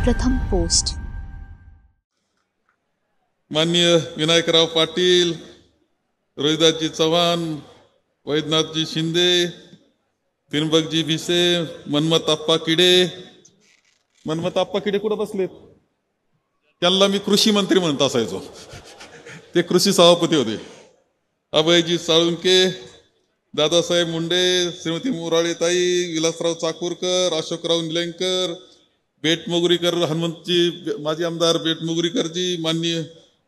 प्रथम पोस्ट। माननीय विनायकराव पाटील, रोहिदासजी चव्हाण, वैद्यनाथजी शिंदे, त्रिंबकजी भिसे, मनमतप्पा किडे कुठं बसलेत? त्यांना मी कृषी मंत्री म्हणत असायचो, ते कृषी सभापती होते. अभयजी साळुंके, दादासाहेब मुंडे, श्रीमती मुराळीताई, विलासराव चाकूरकर, अशोकराव निलंगकर, बेटमुगरीकर, हनुमंतजी माजी आमदार बेटमुगरीकरजी, माननीय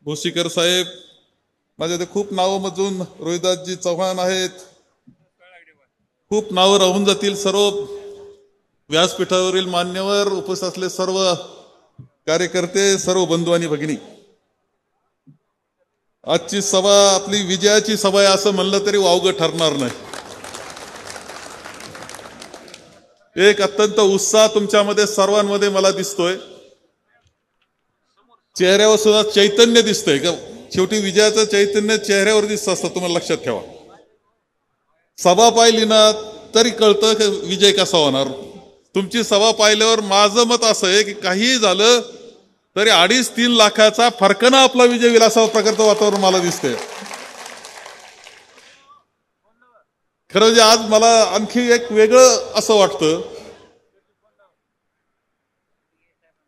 भोसीकर साहेब, माझ्या ते खूप नावं रोहिदासजी चव्हाण आहेत, खूप नावं राहून जातील. सर्व व्यासपीठावरील मान्यवर, उपस्थित असले सर्व कार्यकर्ते, सर्व बंधू आणि भगिनी, आजची सभा आपली विजयाची सभा आहे असं म्हणलं तरी वावगं ठरणार नाही. एक अत्यंत उत्साह तुमच्यामध्ये सर्वांमध्ये मला दिसतोय, चेहऱ्यावर सुद्धा चैतन्य दिसतंय का? शेवटी विजयाचं चैतन्य चेहऱ्यावर दिसत असतं, तुम्हाला लक्षात ठेवा. सभा पाहिली ना तरी कळतं की विजय कसा होणार. तुमची सभा पाहिल्यावर माझं मत असं आहे की काही झालं तरी 2.5-3 लाखाचा फरकानं आपला विजय विलासावर प्रकारचं वातावरण मला दिसतंय. खरं म्हणजे आज मला आणखी एक वेगळं असं वाटतं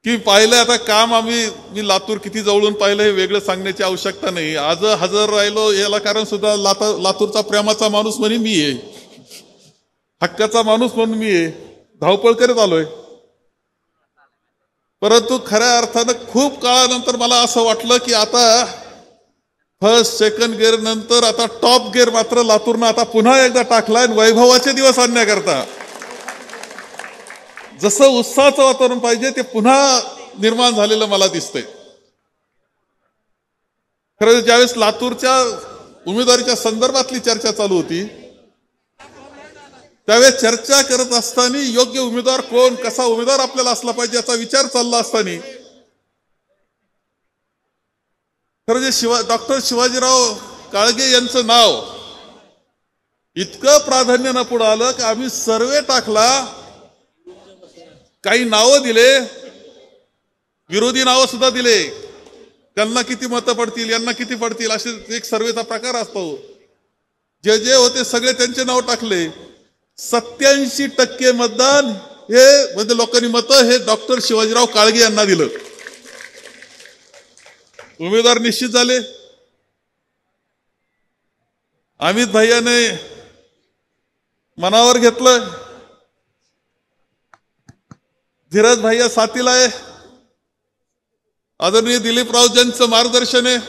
की पाहिलं आता काम मी लातूर किती जवळून पाहिलं हे वेगळं सांगण्याची आवश्यकता नाही. आज हजर राहिलो याला कारण सुद्धा लातूरचा प्रेमाचा माणूस म्हणून मी आहे, हक्काचा माणूस म्हणून मी आहे, धावपळ करत आलोय. परंतु खऱ्या अर्थानं खूप काळानंतर मला असं वाटलं की आता फर्स्ट सेकंड गिअर नंतर आता टॉप गिअर मात्र लातूरनं आता पुन्हा एकदा टाकलाय. वैभवाचे दिवस आणण्याकरता जसं उत्साहाचं वातावरण पाहिजे ते पुन्हा निर्माण झालेलं मला दिसतंय. खरं ज्यावेळेस लातूरच्या उमेदवारीच्या संदर्भातली चर्चा चालू होती त्यावेळेस चर्चा करत असताना योग्य उमेदवार कोण, कसा उमेदवार आपल्याला असला पाहिजे याचा विचार चालला असताना खरं जे डॉक्टर शिवाजीराव काळगे यांचं नाव इतकं प्राधान्यानं पुढे आलं की आम्ही सर्वे टाकला, काही नावं दिले, विरोधी नावं सुद्धा दिले, त्यांना किती मतं पडतील, यांना किती पडतील, असे एक सर्वेचा प्रकार असतो. जे जे होते सगळे त्यांचे नाव टाकले. 87% मतदान हे म्हणजे लोकांनी मतं हे डॉक्टर शिवाजीराव काळगे यांना दिलं. उमेदवार निश्चित झाले. अमित भैयाने मनावर घेतलं, धीरज भैया साथीला आहे, आदरणीय दिलीपरावजींचं मार्गदर्शन आहे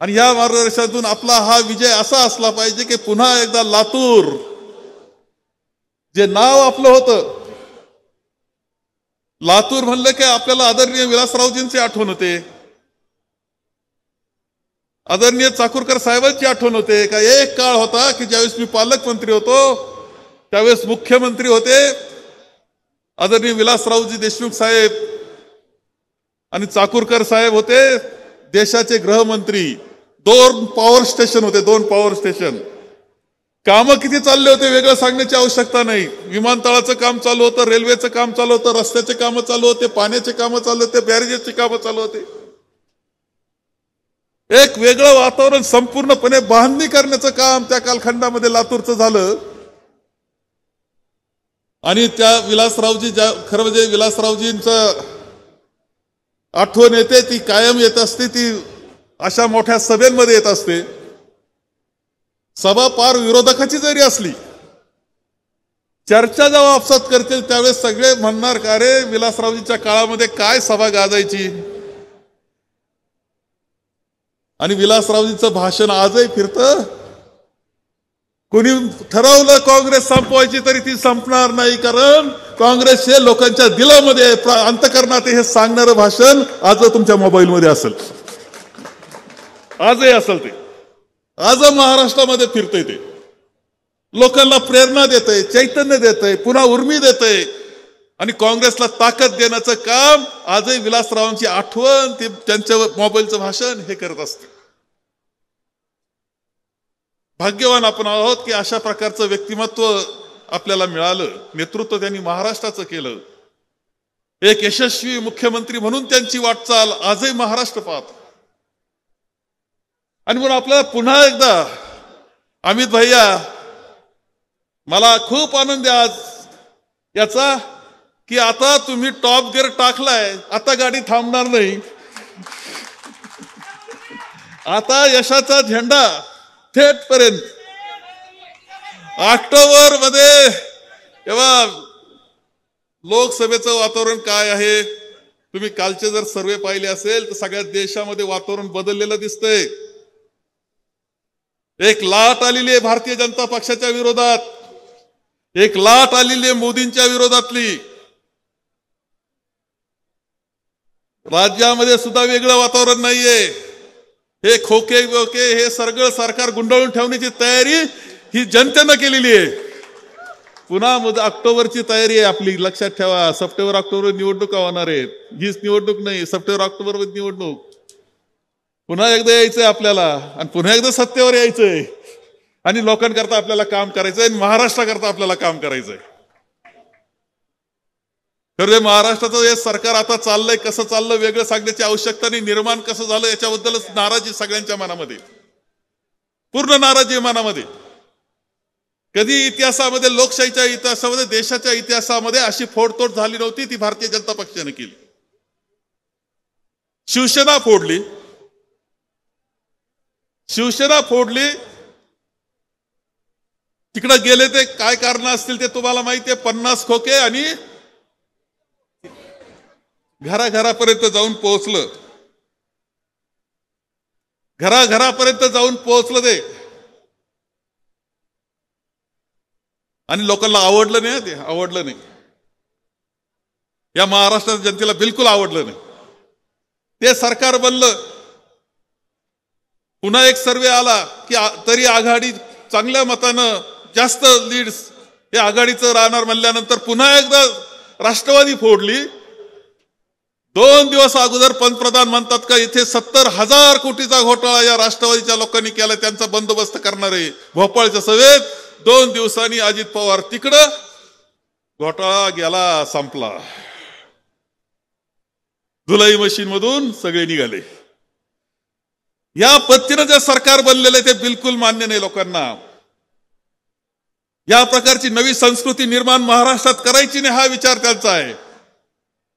आणि या मार्गदर्शनातून आपला हा विजय असा असला पाहिजे की पुन्हा एकदा लातूर जे नाव आपलं होतं, लातूर म्हणलं की आपल्याला आदरणीय विलासरावजींची आठवण होते, आदरणीय चाकूरकर साहेबांची आठवण होते. का एक काळ होता की ज्यावेळेस मी पालकमंत्री होतो त्यावेळेस मुख्यमंत्री होते आदरणीय विलासरावजी देशमुख साहेब आणि चाकूरकर साहेब होते देशाचे गृहमंत्री. 2 पॉवर स्टेशन होते, 2 पॉवर स्टेशन. कामं किती चालले होते वेगळं सांगण्याची आवश्यकता नाही. विमानतळाचं काम चालू होतं, रेल्वेचं काम चालू होतं, रस्त्याचे कामं चालू होते, पाण्याचे कामं चालू होते, बॅरेजेसची कामं चालू होते. एक वेगळं वातावरण संपूर्णपणे बांधणी करण्याचं काम त्या कालखंडामध्ये लातूरचं झालं. आणि त्या विलासरावजी खरं म्हणजे विलासरावजींचं आठवण येते, ती कायम येत असते, ती अशा मोठ्या सभेमध्ये येत असते. सभा पार विरोधकाची जरी असली, चर्चा जेव्हा आपसात करतील त्यावेळेस सगळे म्हणणार का रे विलासरावजीच्या काळामध्ये काय सभा गाजायची. आणि विलासरावजींचं भाषण आजही फिरतं. कोणी ठरवलं काँग्रेस संपवायची तरी ती संपणार नाही, कारण काँग्रेस हे लोकांच्या दिलामध्ये अंतःकरणात हे सांगणारं भाषण आज तुमच्या मोबाईलमध्ये असेल, आजही असेल. ते आज महाराष्ट्रामध्ये फिरतंय, ते लोकांना प्रेरणा देतंय, चैतन्य देतंय, पुन्हा उर्मी देतंय आणि काँग्रेसला ताकद देण्याचं काम आजही विलासरावांची आठवण ते त्यांच्या मोबाईलचं भाषण हे करत असते. भाग्यवान आपण आहोत की अशा प्रकारचं व्यक्तिमत्व आपल्याला मिळालं, नेतृत्व त्यांनी महाराष्ट्राचं केलं. एक यशस्वी मुख्यमंत्री म्हणून त्यांची वाटचाल आजही महाराष्ट्र पाहतो. आणि म्हणून आपल्याला पुन्हा एकदा अमित भैया, मला खूप आनंद आहे आज याचा की आता तुम्ही टॉप गिअर टाकलाय, आता गाडी थांबणार नाही. आता यशाचा झेंडा थेट पर्यंत ऑक्टोबर मध्ये. तेव्हा लोकसभेचं वातावरण काय आहे, तुम्ही कालचे जर सर्वे पाहिले असेल तर सगळ्या देशामध्ये वातावरण बदललेलं दिसतंय. एक लाट आलेली आहे भारतीय जनता पक्षाच्या विरोधात, एक लाट आलेली आहे मोदींच्या विरोधातली. राज्यामध्ये सुद्धा वेगळं वातावरण नाहीये. हे खोके बोके हे सगळं सरकार गुंडाळून ठेवण्याची तयारी ही जनतेनं केलेली आहे. पुन्हा ऑक्टोबरची तयारी आहे आपली, लक्षात ठेवा. सप्टेंबर ऑक्टोबर निवडणुका होणार आहेत. हीच निवडणूक नाही, सप्टेंबर ऑक्टोबर मध्ये निवडणूक. पुन्हा एकदा यायचंय आपल्याला आणि पुन्हा एकदा सत्तेवर यायचंय आणि लोकांकरता आपल्याला काम करायचंय, महाराष्ट्राकरता आपल्याला काम करायचंय. तर महाराष्ट्राचं हे सरकार आता चाललंय, कसं चाललं वेगळं सांगण्याची आवश्यकता नाही. निर्माण कसं झालं याच्याबद्दलच नाराजी सगळ्यांच्या मनामध्ये, पूर्ण नाराजी मनामध्ये. कधी इतिहासामध्ये, लोकशाहीच्या इतिहासामध्ये, देशाच्या इतिहासामध्ये अशी फोडतोड झाली नव्हती, ती भारतीय जनता पक्षाने केली. शिवसेना फोडली, शिवसेना फोडली. तिकडे गेले ते काय कारण असतील ते तुम्हाला माहिती आहे. 50 खोके आणि घराघरापर्यंत जाऊन पोहोचलं, घराघरापर्यंत जाऊन पोहोचलं ते. आणि लोकांना आवडलं नाही, ते आवडलं नाही. या महाराष्ट्राच्या जनतेला बिलकुल आवडलं नाही. ते सरकार बनलं. पुन्हा एक सर्वे आला की तरी आघाडी चांगल्या मतानं जास्त लीड्स हे आघाडीचं राहणार म्हणल्यानंतर पुन्हा एकदा राष्ट्रवादी फोडली. 2 दिवस अगोदर पंतप्रधान म्हणतात का इथे 70,000 कोटीचा घोटाळा या राष्ट्रवादीच्या लोकांनी केला, त्यांचा बंदोबस्त करणार आहे भोपाळच्या सभेत. 2 दिवसांनी अजित पवार तिकडं, घोटाळा गेला, संपला. धुलाई मशीन मधून सगळे निघाले. या पद्धतीनं जे सरकार बनलेलं आहे ते बिलकुल मान्य नाही लोकांना. या प्रकारची नवी संस्कृती निर्माण महाराष्ट्रात करायची नाही हा विचार त्यांचा आहे.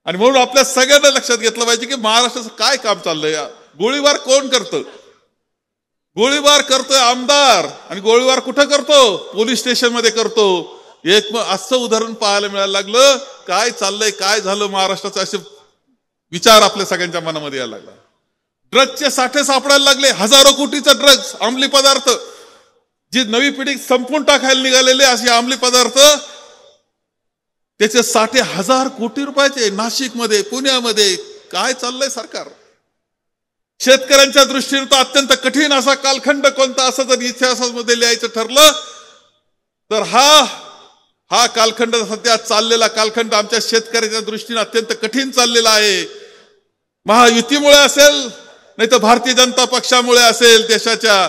आणि म्हणून आपल्या सगळ्यांना लक्षात घेतलं पाहिजे की महाराष्ट्राचं काय काम चाललंय. गोळीबार कोण करतं? गोळीबार करतोय आमदार. आणि गोळीबार कुठं करतो? पोलीस स्टेशन मध्ये करतो. एक असं उदाहरण पाहायला मिळायला लागलं. काय चाललंय, काय झालं महाराष्ट्राचं, असे विचार आपल्या सगळ्यांच्या मनामध्ये यायला लागला. ड्रग्जचे साठे सापडायला लागले, हजारो कोटीचा ड्रग्ज, अंमली पदार्थ, जी नवी पिढी संपून टाकायला निघालेले असे अंमली पदार्थ, त्याचे साठे 1000 कोटी रुपयाचे. नाशिकमध्ये, पुण्यामध्ये. काय चाललंय सरकार? शेतकऱ्यांच्या दृष्टीने तर अत्यंत कठीण असा कालखंड कोणता, असं जर इतिहासामध्ये लिहायचं ठरलं तर हा कालखंड, सध्या चाललेला कालखंड आमच्या शेतकऱ्याच्या दृष्टीने अत्यंत कठीण चाललेला आहे. महायुतीमुळे असेल नाही तर भारतीय जनता पक्षामुळे असेल देशाच्या,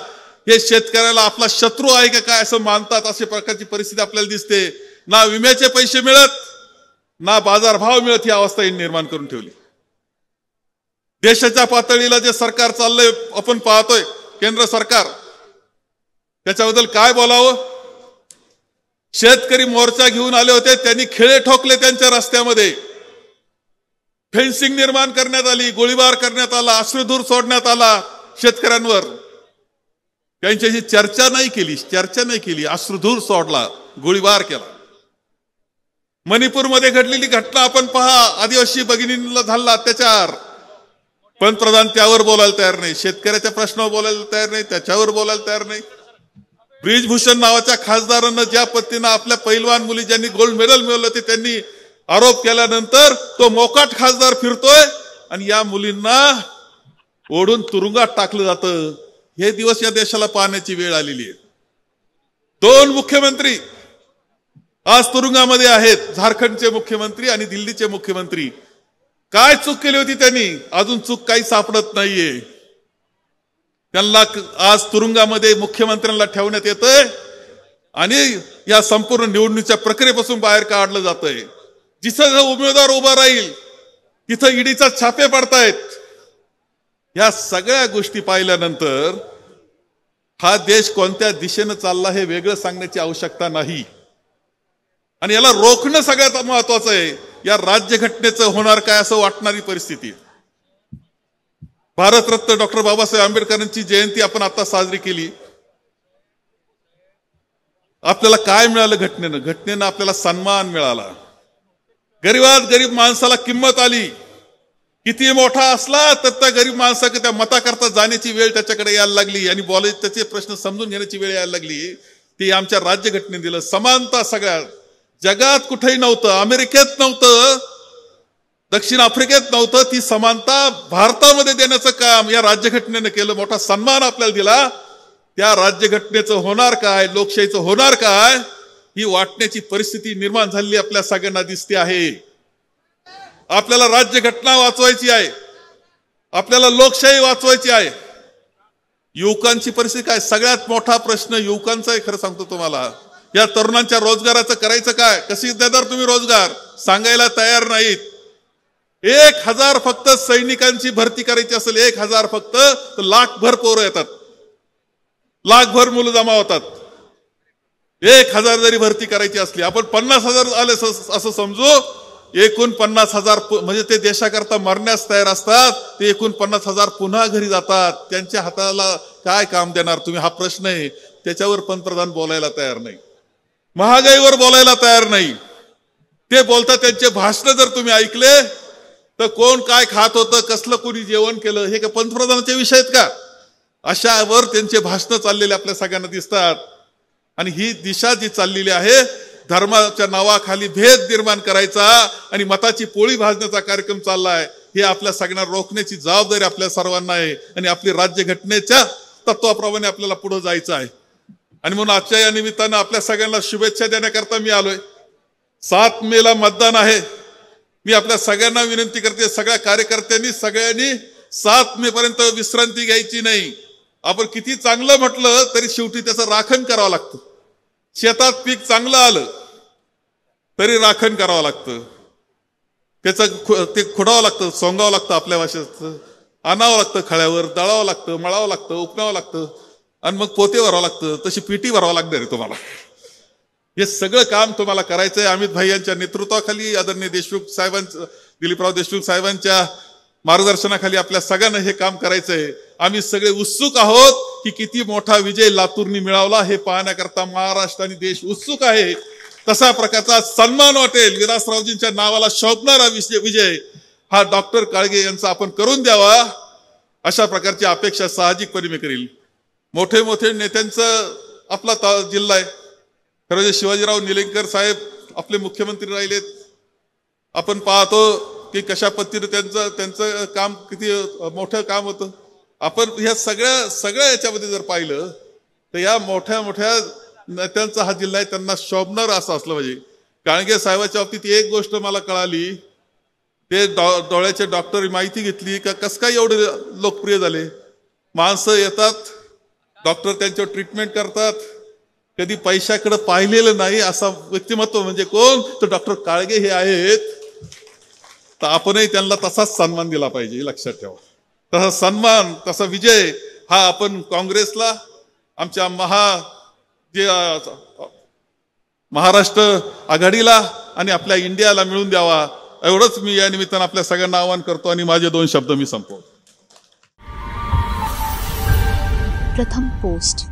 हे शेतकऱ्याला आपला शत्रू आहे का काय असं मानतात. अशा प्रकारची परिस्थिती आपल्याला दिसते. ना विम्याचे पैसे मिळत, ना बाजारभाव मिळत, ही अवस्था निर्माण करून ठेवली. देशाच्या पातळीला जे सरकार चाललंय आपण पाहतोय, केंद्र सरकार, त्याच्याबद्दल काय बोलावं. शेतकरी मोर्चा घेऊन आले होते, त्यांनी खिळे ठोकले त्यांच्या रस्त्यामध्ये. फेन्सिंग निर्माण करण्यात आली, गोळीबार करण्यात आला, अश्रुधूर सोडण्यात आला शेतकऱ्यांवर. त्यांच्याशी चर्चा नाही केली, अश्रुधूर सोडला, गोळीबार केला. मणिपूरमध्ये घडलेली घटना आपण पहा, आदिवासी भगिनींना झाला अत्याचार. पंतप्रधान त्यावर बोलायला तयार नाही, शेतकऱ्याच्या प्रश्नावर बोलायला तयार नाही, त्याच्यावर बोलायला तयार नाही. ब्रिजभूषण नावाच्या खासदारांना ज्या पद्धतीनं आपल्या पैलवान मुली ज्यांनी गोल्ड मेडल मिळवलं होते त्यांनी आरोप केल्यानंतर तो मोकाट खासदार फिरतोय आणि या मुलींना ओढून तुरुंगात टाकलं जातं. हे दिवस या देशाला पाहण्याची वेळ आलेली आहे. 2 मुख्यमंत्री आज तुरुंगामध्ये आहेत, झारखंडचे मुख्यमंत्री आणि दिल्लीचे मुख्यमंत्री. काय चूक केली होती त्यांनी? अजून चूक काही सापडत नाहीये. त्यांना आज तुरुंगामध्ये मुख्यमंत्र्यांना ठेवण्यात येतंय आणि या संपूर्ण निवडणुकीच्या प्रक्रियेपासून बाहेर काढलं जातंय. जिथं जो उमेदवार उभा राहील तिथं ईडीचा छापे पडतायत. या सगळ्या गोष्टी पाहिल्यानंतर हा देश कोणत्या दिशेनं चालला हे वेगळं सांगण्याची आवश्यकता नाही. आणि याला रोखणं सगळ्यात महत्वाचं आहे. या राज्यघटनेचं होणार काय असं वाटणारी परिस्थिती. भारतरत्न डॉक्टर बाबासाहेब आंबेडकरांची जयंती आपण आता साजरी केली. आपल्याला काय मिळालं घटनेनं? घटनेनं आपल्याला सन्मान मिळाला. गरीबात गरीब माणसाला किंमत आली. किती मोठा असला तर त्या गरीब माणसाकडे त्या मताकरता जाण्याची वेळ त्याच्याकडे यायला लागली आणि बोलायचे त्याचे प्रश्न समजून घेण्याची वेळ यायला लागली. ती आमच्या राज्यघटनेने दिलं. समानता सगळ्या जगात कुठेही नव्हतं, अमेरिकेत नव्हतं, दक्षिण आफ्रिकेत नव्हतं. ती समानता भारतामध्ये देण्याचं काम या राज्यघटनेनं केलं. मोठा सन्मान आपल्याला दिला. त्या राज्यघटनेचं होणार काय, लोकशाहीचं होणार काय, ही वाटण्याची परिस्थिती निर्माण झालेली आपल्या सगळ्यांना दिसते आहे. आपल्याला राज्यघटना वाचवायची आहे, आपल्याला लोकशाही वाचवायची आहे. युवकांची परिस्थिती काय? सगळ्यात मोठा प्रश्न युवकांचा आहे. खरं सांगतो तुम्हाला, या तरुणांच्या रोजगाराचं करायचं काय? कशी देणार तुम्ही रोजगार? सांगायला तयार नाहीत. 1000 फक्त सैनिकांची भरती करायची असेल, 1000 फक्त, तर लाखभर पोरं येतात, लाखभर मुलं जमा होतात. 1000 जरी भरती करायची असली, आपण 50,000 आले असं समजू. एकूण 50,000 म्हणजे ते देशाकरता मरण्यास तयार असतात. ते एकूण 50,000 पुन्हा घरी जातात. त्यांच्या हाताला काय काम देणार तुम्ही? हा प्रश्न आहे. त्याच्यावर पंतप्रधान बोलायला तयार नाही, महागाईवर बोलायला तयार नाही. ते बोलतात, त्यांचे भाषण जर तुम्ही ऐकले तर कोण काय खात होतं, कसलं कोणी जेवण केलं, हे का पंतप्रधानाचे विषय आहेत का? अशावर त्यांचे भाषण चाललेले आपल्या सगळ्यांना दिसतात. आणि ही दिशा जी चाललेली आहे, धर्माच्या नावाखाली भेद निर्माण करायचा आणि मताची पोळी भाजण्याचा कार्यक्रम चाललाय. हे आपल्या सगळ्यांना रोखण्याची जबाबदारी आपल्या सर्वांना आहे. आणि आपली राज्यघटनेच्या तत्वाप्रमाणे आपल्याला पुढे जायचं आहे. आणि म्हणून आजच्या या निमित्तानं आपल्या सगळ्यांना शुभेच्छा देण्याकरता मी आलोय. 7 मेला मतदान आहे. मी आपल्या सगळ्यांना विनंती करते, सगळ्या कार्यकर्त्यांनी सगळ्यांनी 7 मे पर्यंत विश्रांती घ्यायची नाही. आपण किती चांगलं म्हटलं तरी शेवटी त्याचं राखण करावं लागतं. शेतात पीक चांगलं आलं तरी राखण करावं लागतं. त्याचं ते खुडावं लागतं, सोंगावं लागतं, आपल्या भाषेत आणावं लागतं, खळ्यावर दळावं लागतं, मळावं लागतं, उपणावं लागतं आणि मग पोते भरावं लागतं. तशी पिटी भरावं लागणार आहे तुम्हाला. हे सगळं काम तुम्हाला करायचंय. अमित भाई यांच्या नेतृत्वाखाली, आदरणीय देशमुख साहेबांचं, दिलीपराव देशमुख साहेबांच्या मार्गदर्शनाखाली आपल्या सगळ्यांना हे काम करायचंय. आम्ही सगळे उत्सुक आहोत की किती मोठा विजय लातूरनी मिळवला हे पाहण्याकरता महाराष्ट्र आणि देश उत्सुक आहे. तसा प्रकारचा सन्मान वाटेल, विलासरावजींच्या नावाला शोभणारा विजय हा डॉक्टर काळगे यांचा आपण करून द्यावा, अशा प्रकारची अपेक्षा साहजिकपणे मी करील. मोठे मोठे नेत्यांचं आपला जिल्हा आहे. खरं शिवाजीराव निलंगेकर साहेब आपले मुख्यमंत्री राहिलेत. आपण पाहतो की कशा पद्धतीने त्यांचं काम किती मोठं काम होतं. आपण ह्या सगळ्या याच्यामध्ये जर पाहिलं तर या मोठ्या मोठ्या नेत्यांचा हा जिल्हा आहे, त्यांना शोभणार असं असलं पाहिजे. काळगे साहेबाच्या बाबतीत एक गोष्ट मला कळाली, ते डोळ्याचे डॉक्टर माहिती घेतली का कसं काय एवढे लोकप्रिय झाले. माणसं येतात, डॉक्टर त्यांच्यावर ट्रीटमेंट करतात, कधी पैशाकडे पाहिलेलं नाही असा व्यक्तिमत्व म्हणजे कोण, तर डॉक्टर काळगे हे आहेत. तर आपणही त्यांना तसाच सन्मान दिला पाहिजे, लक्षात ठेवा. तसा सन्मान, तसा विजय हा आपण काँग्रेसला, आमच्या महाराष्ट्र आघाडीला आणि आपल्या इंडियाला मिळून द्यावा, एवढंच मी या निमित्तानं आपल्या सगळ्यांना आवाहन करतो आणि माझे 2 शब्द मी संपवतो. प्रथम पोस्ट.